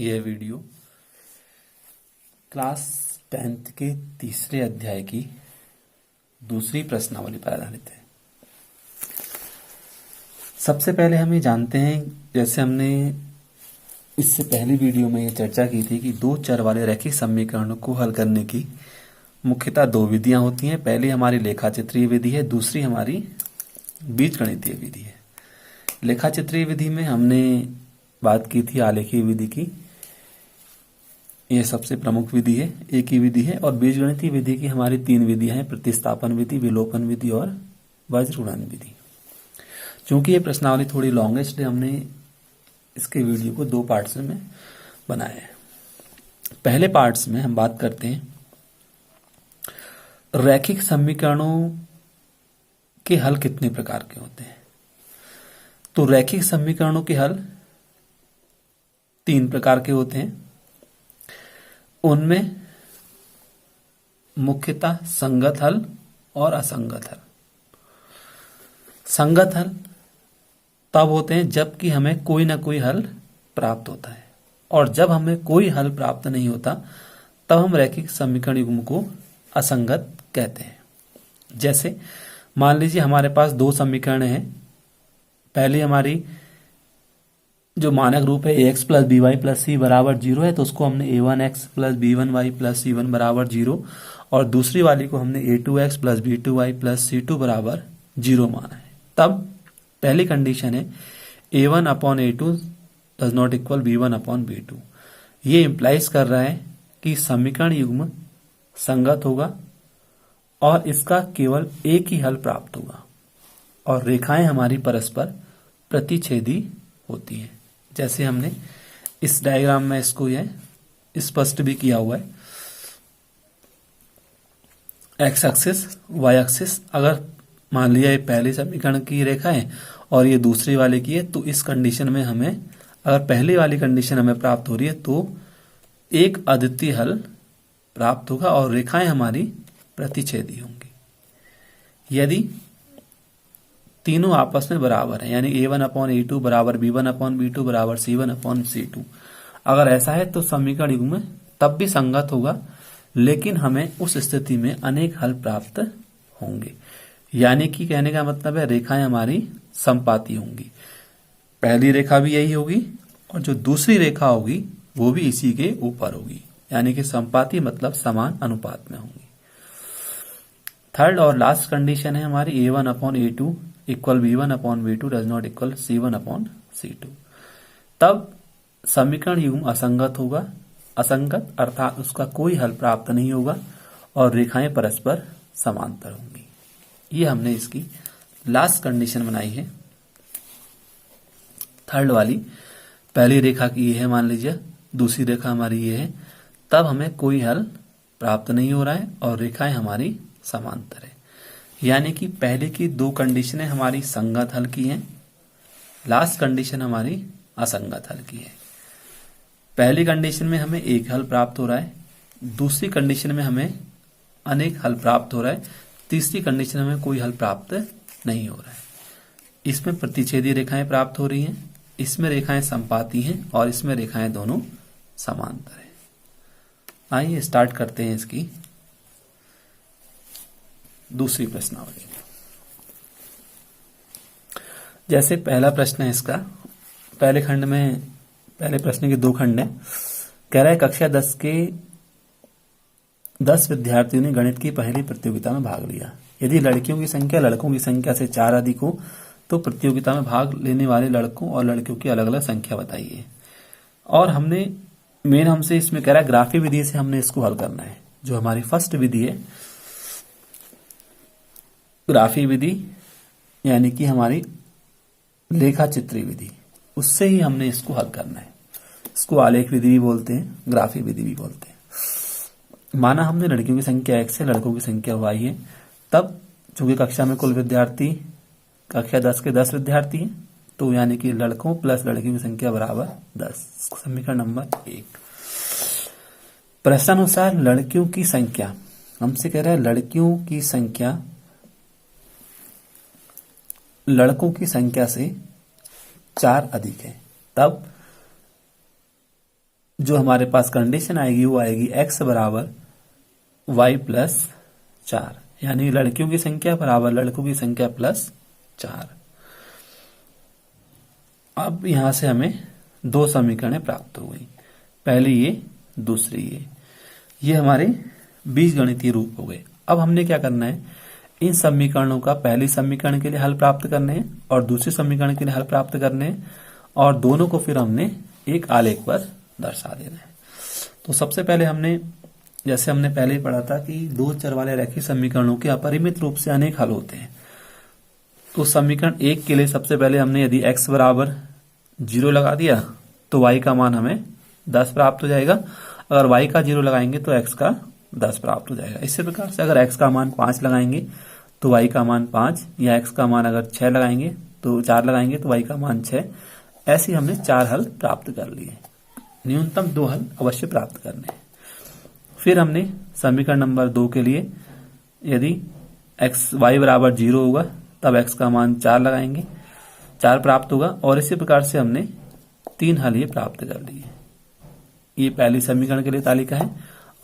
यह video class 10th के तीसरे अध्याय की दूसरी प्रश्नावली पर आधारित है। सबसे पहले हम ये जानते हैं, जैसे हमने इससे पहली वीडियो में ये चर्चा की थी कि दो चर वाले रैखिक समीकरणों को हल करने की मुख्यतः दो विधियां होती हैं। पहली हमारी लेखाचित्रीय विधि है, दूसरी हमारी बीजगणितीय विधि है। लेखाचित्रीय विधि में हमने बात की थी आलेखीय विधि की, यह सबसे प्रमुख विधि है, एक ही विधि है। और बीजगणितीय विधि की हमारी तीन विधियां हैं, प्रतिस्थापन विधि, विलोपन विधि और वज्रगुणन विधि। चूंकि ये प्रश्नावली थोड़ी लॉन्ग है, इसलिए हमने इसके वीडियो को दो पार्ट्स में बनाया है। पहले पार्ट्स में हम बात करते हैं रैखिक समीकरणों के हल कितने प्रकार के होते हैं। तो रैखिक समीकरणों के हल तीन प्रकार के होते हैं। उनमें मुख्यतः संगत हल और असंगत हल। संगत हल तब होते हैं जबकि हमें कोई ना कोई हल प्राप्त होता है, और जब हमें कोई हल प्राप्त नहीं होता तब हम रैखिक समीकरण युग्म को असंगत कहते हैं। जैसे मान लीजिए हमारे पास दो समीकरण हैं। पहली हमारी जो मानक रूप है ax plus B Y plus C बराबर 0 है, तो उसको हमने a1x plus b1y plus c1 बराबर 0, और दूसरी वाली को हमने a2x plus b2y plus c2 बराबर 0 माना है। तब पहली कंडीशन है a1 upon a2 does not equal b1 upon b2। ये इंप्लाइज कर रहा है कि समीकरण युग्म संगत होगा और इसका केवल एक ही हल प्राप्त होगा, और रेखाएं हमारी परस्पर प्रतिच्छेदी होती हैं। जैसे हमने इस डायग्राम में इसको यह स्पष्ट भी किया हुआ है। एक्स एक्सिस वाई एक्सिस, अगर मान लिया ये पहले समीकरण की रेखा है और ये दूसरी वाले की है, तो इस कंडीशन में हमें, अगर पहली वाली कंडीशन हमें प्राप्त हो रही है तो एक अद्वितीय हल प्राप्त होगा और रेखाएं हमारी प्रतिच्छेदी होंगी। यदि तीनों आपस में बराबर है, यानी a1 अपॉन a2 बराबर b1 अपॉन b2 बराबर c1 अपॉन c2, अगर ऐसा है तो समीकरण युग्म तब भी संगत होगा, लेकिन हमें उस स्थिति में अनेक हल प्राप्त होंगे। यानी कि कहने का मतलब है रेखाएं हमारी समपाती होंगी। पहली रेखा भी यही होगी और जो दूसरी रेखा होगी वो भी इसी के ऊपर होगी, यानी कि समपाती मतलब समान अनुपात में होंगी। थर्ड और लास्ट कंडीशन है हमारी a1 upon a2 equal b1 upon b2 does not equal c1 upon c2। तब समीकरण युग्म असंगत होगा। असंगत अर्थात उसका कोई हल प्राप्त नहीं होगा और रेखाएं परस्पर समांतर होंगी। ये हमने इसकी लास्ट कंडीशन बनाई है, थर्ड वाली। पहली रेखा की ये है मान लीजिए, दूसरी रेखा हमारी ये है, तब हमें कोई हल प्राप्त नहीं हो रहा है और रेखाएं हमारी समांतर है। यानी कि पहले की दो कंडीशनें हमारी संगत हल की हैं, लास्ट कंडीशन हमारी असंगत हल की है। पहली कंडीशन में हमें एक हल प्राप्त हो रहा है, दूसरी कंडीशन में हमें अनेक हल प्राप्त हो रहा है, तीसरी कंडीशन में हमें कोई हल प्राप्त नहीं हो रहा है। इसमें प्रतिच्छेदी रेखाएं प्राप्त हो रही हैं, इसमें रेखाएं समपाती हैं और इसमें रेखाएं दोनों समांतर है। आइए स्टार्ट करते हैं इसकी दूसरी प्रश्नावली। जैसे पहला प्रश्न है इसका, पहले खंड में, पहले प्रश्न के दो खंड हैं। कह रहा है कक्षा 10 के 10 विद्यार्थियों ने गणित की पहली प्रतियोगिता में भाग लिया। यदि लड़कियों की संख्या लड़कों की संख्या से 4 अधिक हो तो प्रतियोगिता में भाग लेने वाले लड़कों और लड़कियों की अलग अलग संख्या बताइए। और हमने हमसे इसमें कह रहा है ग्राफीय विधि से हमने इसको हल करना है। जो हमारी फर्स्ट विधि है ग्राफीय विधि, यानी कि हमारी लेखाचित्रीय विधि, उससे ही हमने इसको हल करना है। इसको आलेख विधि भी बोलते हैं, ग्राफीय विधि भी बोलते हैं। माना हमने लड़कियों की संख्या x है, लड़कों की संख्या y है। तब चूंकि कक्षा में कुल विद्यार्थी कक्षा 10 के 10 विद्यार्थी हैं, तो यानी कि लड़कों प्लस लड़कियों की संख्या बराबर 10। समीकरण नंबर 1। प्रश्नानुसार लड़कियों की संख्या, हमसे कह रहा है लड़कियों की संख्या लड़कों की संख्या से 4 अधिक है। तब जो हमारे पास कंडीशन आएगी वो आएगी x बराबर y प्लस 4, यानी लड़कियों की संख्या बराबर लड़कों की संख्या प्लस 4। अब यहां से हमें दो समीकरणें प्राप्त हो गई, पहली ये, दूसरी ये हमारे बीजगणितीय रूप हो गए। अब हमने क्या करना है, इन समीकरणों का पहली समीकरण के लिए हल प्राप्त करने हैं और दूसरे समीकरण के लिए हल प्राप्त करने हैं, और दोनों को फिर हमने एक आलेख पर दर्शा देना है। तो सबसे पहले हमने, जैसे हमने पहले ही पढ़ा था कि दो चर वाले रैखिक समीकरणों के अपरिमित रूप से अनेक हल होते हैं। तो समीकरण 1 के लिए सबसे पहले हमने यदि x बराबर 0 लगा दिया तो y का मान हमें 10 प्राप्त हो जाएगा। अगर y का 0 लगाएंगे तो x का 10 प्राप्त हो जाएगा। इसी प्रकार से अगर x का मान 5 लगाएंगे तो y का मान 5, या x का मान अगर 6 लगाएंगे तो 4 लगाएंगे तो y का मान 6। ऐसे ही हमने 4 हल प्राप्त कर लिए। न्यूनतम 2 हल अवश्य प्राप्त करने हैं। फिर हमने समीकरण नंबर 2 के लिए यदि y बराबर 0 होगा तब x का मान 4 लगाएंगे, 4 प्राप्त होगा। और इसी प्रकार से हमने 3 हल ये प्राप्त कर लिए। ये पहली समीकरण के लिए तालिका है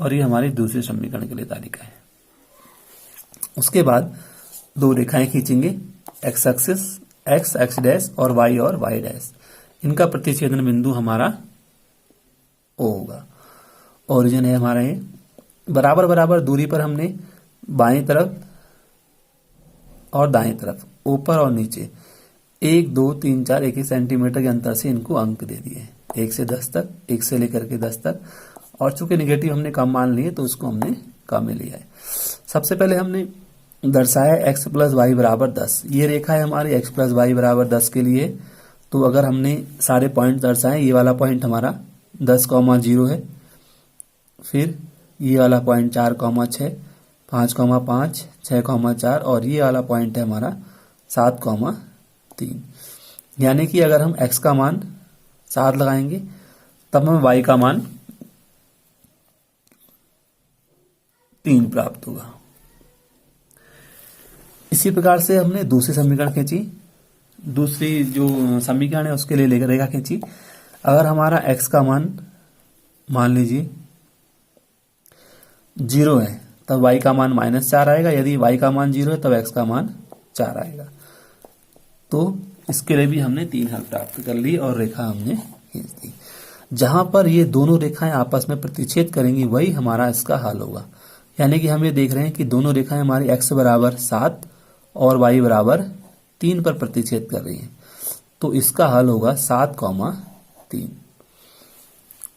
और ये हमारी दूसरी समीकरण के लिए तालिका है। उसके बाद दो रेखाएं खींचेंगे, x एक्सिस x डैश और y डैश। इनका प्रतिच्छेदन बिंदु हमारा O होगा। ओरिजिन है हमारा ये। बराबर बराबर दूरी पर हमने बाएं तरफ और दाएं तरफ, ऊपर और नीचे 1 2 3 4 1 सेंटीमीटर के अंतर से इनको अंक दे दिए, 1 से 10 तक, 1 से लेकर के 10 तक। और चूंकि निगेटिव हमने कम मान लिए तो उसको हमने कम में लिया है। सबसे पहले हमने दर्शाया x प्लस वाई बराबर 10। ये रेखा है हमारी x प्लस वाई बराबर 10 के लिए। तो अगर हमने सारे पॉइंट दर्शाए, ये वाला पॉइंट हमारा 10,0 है, फिर ये वाला पॉइंट 4,6, 5,5, 6,4 और ये वाला पॉइंट है हमारा 7,3। यानी कि अगर हम x का मान 7 लगाएंगे तब हमें y का मान 3 प्राप्त होगा। इसी प्रकार से हमने दूसरी समीकरण खींची, दूसरी जो समीकरण है उसके लिए रेखा खींची। अगर हमारा x का मान लीजिए 0 है तब y का मान -4 आएगा। यदि y का मान 0 है तब x का मान 4 आएगा। तो इसके लिए भी हमने 3 हल प्राप्त कर ली और रेखा हमने खींच दी। जहां पर ये दोनों रेखाएं आपस में प्रतिच्छेद करेंगी वही हमारा इसका हल होगा। यानी कि हम ये देख रहे हैं कि दोनों रेखाएं हमारी x बराबर 7 और y बराबर 3 पर प्रतिच्छेद कर रही हैं। तो इसका हल होगा 7,3।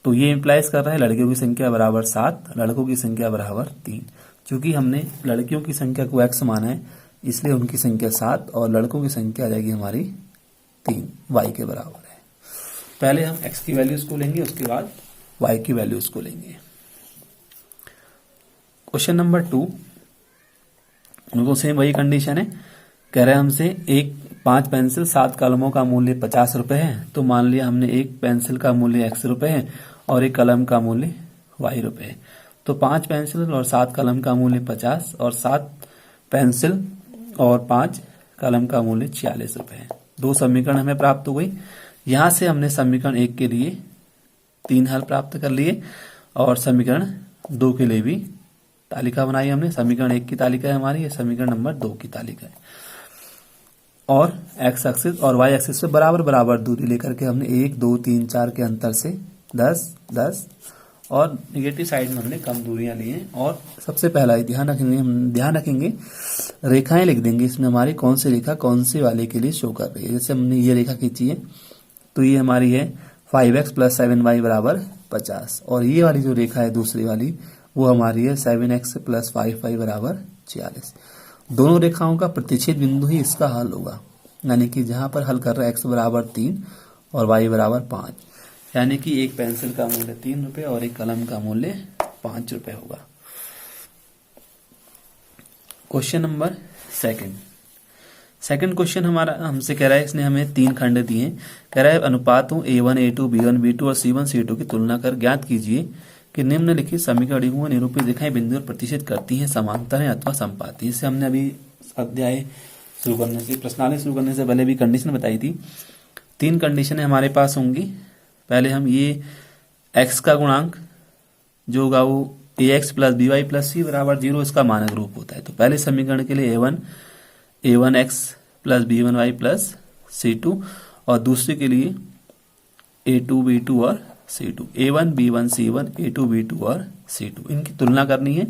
तो ये इंप्लाइज कर रहा है लड़कियों की संख्या बराबर 7, लड़कों की संख्या बराबर 3। चूंकि हमने लड़कियों की संख्या को x माना है इसलिए उनकी संख्या 7 और लड़कों की संख्या आ जाएगी हमारी 3, y के बराबर है। पहले हम x की वैल्यूज को लेंगे, उसके बाद y की वैल्यूज को लेंगे। क्वेश्चन नंबर 2, उनको सेम वही कंडीशन है। कह रहे हैं हमसे 5 पेंसिल 7 कलमों का मूल्य 50 रुपए है। तो मान लिया हमने एक पेंसिल का मूल्य x रुपए है और एक कलम का मूल्य y रुपए है। तो 5 पेंसिल और 7 कलम का मूल्य 50 और 7 पेंसिल और 5 कलम का मूल्य 46 रुपए है। दो समीकरण हमें प्राप्त हो गई। यहां से हमने समीकरण 1 के लिए 3 हल प्राप्त कर लिए और समीकरण 2 के लिए भी तालिका बनाई हमने। समीकरण 1 की तालिका है हमारी, ये समीकरण नंबर 2 की तालिका है। और x एक्सिस और y एक्सिस पे बराबर बराबर दूरी लेकर के हमने 1 2 3 4 के अंतर से 10 10 और निगेटिव साइड में हमने कम दूरियां ली हैं। और सबसे पहला ही ध्यान रखेंगे रेखाएं लिख देंगे इसमें हमारी कौन सी रेखा कौन से वाले के लिए शो कर रही है। जैसे हमने ये रेखा खींची है तो ये हमारी है 5x प्लस 7y बराबर 50 और ये वाली जो रेखा है दूसरी वाली वो हमारी है 7x प्लस 5y बराबर 46। दोनों रेखाओं का प्रतिच्छेद बिंदु ही इसका हल होगा। यानी कि जहां पर हल कर रहा है x बराबर 3 और y बराबर 5, यानी कि एक पेंसिल का मूल्य 3 रुपए और एक कलम का मूल्य 5 रुपए होगा। क्वेश्चन नंबर सेकंड क्वेश्चन हमारा हमसे कह रहा है, इसने हमें 3 खंड दिए हैं। कह रहा है अनुपातों A1 A2 B1 B2 और C1 C2 की तुलना कर ज्ञात कीजिए कि निम्नलिखित समीकरण हुए निरूपित रेखाएं बिंदु और प्रतिशत करती हैं, समांतर हैं अथवा समपाती। इससे हमने अभी अध्याय शुरू करने से, प्रश्नावली शुरू करने से पहले भी कंडीशन बताई थी। 3 कंडीशनें हमारे पास होंगी। पहले हम ये x का गुणांक जो होगा वो ax plus B Y plus C बराबर 0 इसका मानक रूप होता है। तो पहले समीकरण के लिए a1 x plus b1 y plus c2 और दूसरे के लिए a2 b2 और c2, a1 b1 c1 a2 b2 और c2, इनकी तुलना करनी है।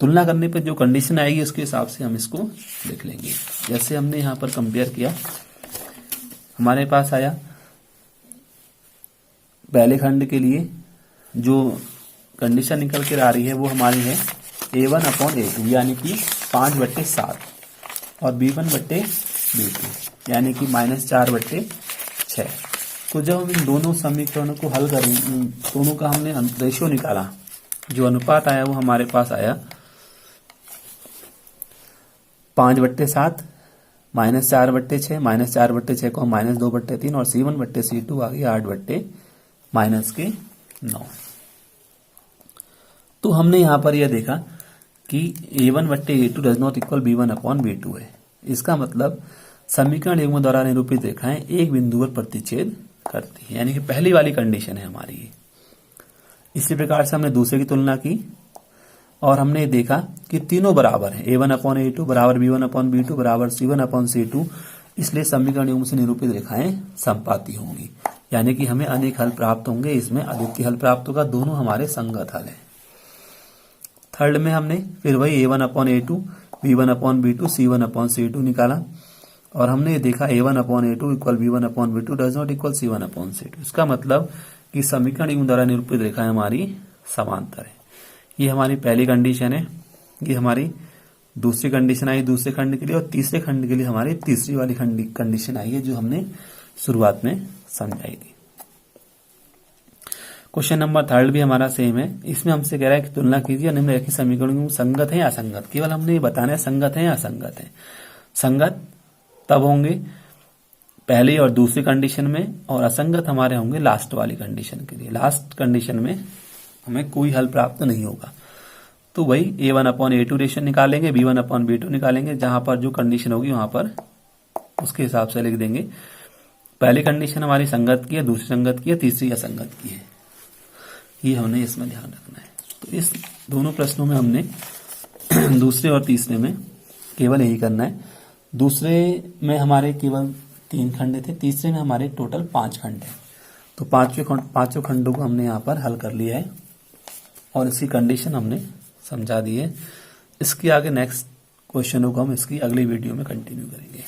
तुलना करने पर जो कंडीशन आएगी उसके हिसाब से हम इसको लिख लेंगे। जैसे हमने यहाँ पर कंपेयर किया, हमारे पास आया पहले खंड के लिए जो कंडीशन निकल कर आ रही है वो हमारी है a1 अपॉन a2 यानी कि 5/7 और b1/b2 यानी कि -4/6। तो जब हम इन दोनों समीकरणों को हल करें, दोनों का हमने रेशियो निकाला, जो अनुपात आया वो हमारे पास आया 5/7 -4/6 -4/6 को -2/3 और C1/C2 आ गया 8/-9। तो हमने यहां पर यह देखा कि a1/a2 does not equal b1 upon b2 है। इसका मतलब समीकरण युग्म द्वारा निरूपित रेखाएं एक बिंदु पर प्रतिच्छेद करती है, यानी कि पहली वाली कंडीशन है हमारी। इसी प्रकार से हमने दूसरे की तुलना की और हमने देखा कि तीनों बराबर हैं, a1 अपॉन a2 बराबर b1 अपॉन b2 बराबर c1 अपॉन c2, इसलिए समीकरण युग्म से निरूपित रेखाएं समपाती होंगी, यानी कि हमें अनेक हल प्राप्त होंगे। इसमें अद्वितीय हल प्राप्त होगा, दोनों हमारे संगत हल हैं। थर्ड में हमने फिर वही a1 upon a2 b1 upon b2 c1 upon c2 निकाला और हमने देखा a1 upon a2 equal b1 upon b2 does not equal c1 upon c2। इसका मतलब कि समीकरण युग्म द्वारा निरूपित रेखाएं हमारी समांतर है। ये हमारी पहली कंडीशन है, ये हमारी दूसरी कंडीशन आई दूसरे खंड के लिए, और तीसरे खंड के लिए हमारी तीसरी वाली कंडीशन आई है जो हमने शुरुआत में समझाई थी। क्वेश्चन नंबर थर्ड भी हमारा सेम है। इसमें हमसे कह रहा है कि तुलना कीजिए निम्नलिखित समीकरणों संगत है या असंगत। केवल हमने ये बताना है संगत है या असंगत है। संगत तब होंगे पहली और दूसरी कंडीशन में, और असंगत हमारे होंगे लास्ट वाली कंडीशन के लिए। लास्ट कंडीशन में हमें कोई हल प्राप्त नहीं होगा। तो वही a1 अपॉन a2 रेशियो निकालेंगे, b1 अपॉन b2 निकालेंगे, जहां पर जो कंडीशन होगी वहां पर उसके हिसाब से लिख देंगे। पहली कंडीशन हमारी संगत की है, दूसरी संगत की है, तीसरी असंगत की है। ये हमने इसमें ध्यान रखना है। तो इस दोनों प्रश्नों में हमने दूसरे और तीसरे में केवल यही करना है। दूसरे में हमारे केवल 3 खंड थे, तीसरे में हमारे टोटल 5 खंड है। तो पांचों खंडों को हमने यहाँ पर हल कर लिया है और इसकी कंडीशन हमने समझा दी है। इसके आगे नेक्स्ट क्वेश्चनों को हम इसकी अगली वीडियो में कंटिन्यू करेंगे।